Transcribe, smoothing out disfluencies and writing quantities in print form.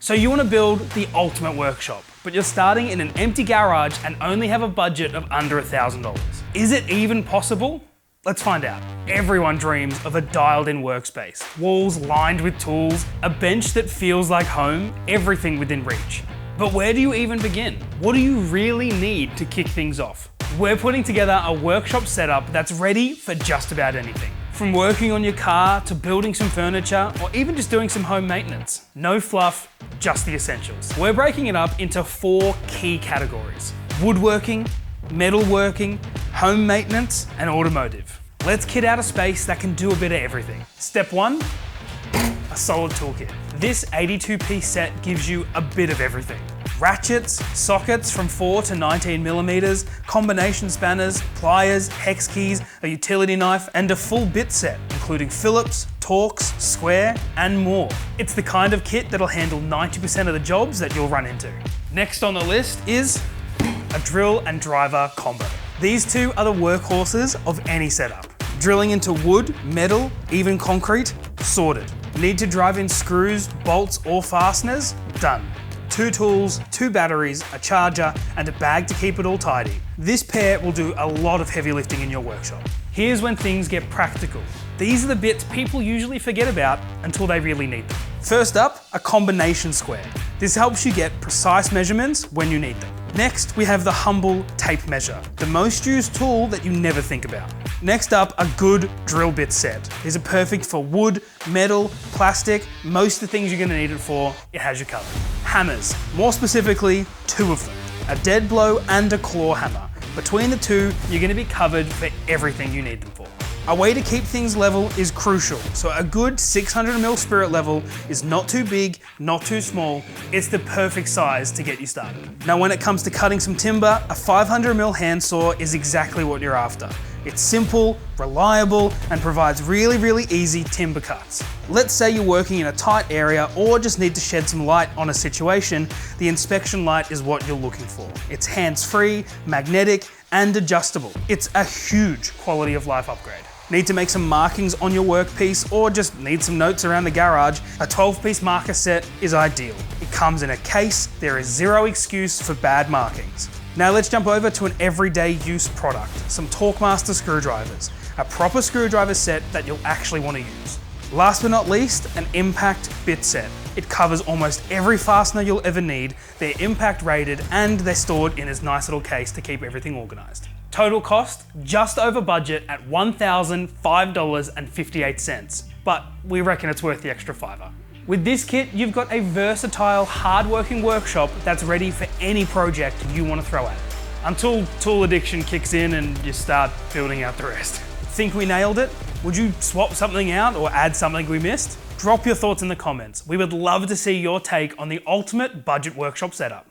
So you want to build the ultimate workshop, but you're starting in an empty garage and only have a budget of under $1,000. Is it even possible? Let's find out. Everyone dreams of a dialed-in workspace, walls lined with tools, a bench that feels like home, everything within reach. But where do you even begin? What do you really need to kick things off? We're putting together a workshop setup that's ready for just about anything. From working on your car to building some furniture or even just doing some home maintenance. No fluff, just the essentials. We're breaking it up into 4 key categories: woodworking, metalworking, home maintenance, and automotive. Let's kit out a space that can do a bit of everything. Step 1, a solid toolkit. This 82-piece set gives you a bit of everything. Ratchets, sockets from 4 to 19 millimeters, combination spanners, pliers, hex keys, a utility knife, and a full bit set, including Phillips, Torx, square, and more. It's the kind of kit that'll handle 90% of the jobs that you'll run into. Next on the list is a drill and driver combo. These two are the workhorses of any setup. Drilling into wood, metal, even concrete, sorted. Need to drive in screws, bolts, or fasteners? Done. 2 tools, 2 batteries, a charger, and a bag to keep it all tidy. This pair will do a lot of heavy lifting in your workshop. Here's when things get practical. These are the bits people usually forget about until they really need them. First up, a combination square. This helps you get precise measurements when you need them. Next, we have the humble tape measure, the most used tool that you never think about. Next up, a good drill bit set. These are perfect for wood, metal, plastic, most of the things you're gonna need it for, it has you covered. Hammers, more specifically, 2 of them, a Deadblow and a claw hammer. Between the 2, you're gonna be covered for everything you need them for. A way to keep things level is crucial, so a good 600mm spirit level is not too big, not too small, it's the perfect size to get you started. Now when it comes to cutting some timber, a 500mm handsaw is exactly what you're after. It's simple, reliable, and provides really easy timber cuts. Let's say you're working in a tight area or just need to shed some light on a situation, the inspection light is what you're looking for. It's hands-free, magnetic, and adjustable. It's a huge quality of life upgrade. Need to make some markings on your workpiece or just need some notes around the garage, a 12-piece marker set is ideal. It comes in a case, there is 0 excuse for bad markings. Now let's jump over to an everyday use product, some Torquemaster screwdrivers, a proper screwdriver set that you'll actually want to use. Last but not least, an impact bit set. It covers almost every fastener you'll ever need, they're impact rated, and they're stored in this nice little case to keep everything organized. Total cost, just over budget at $1,005.58, but we reckon it's worth the extra $5. With this kit, you've got a versatile, hard-working workshop that's ready for any project you want to throw at it. Until tool addiction kicks in and you start building out the rest. Think we nailed it? Would you swap something out or add something we missed? Drop your thoughts in the comments. We would love to see your take on the ultimate budget workshop setup.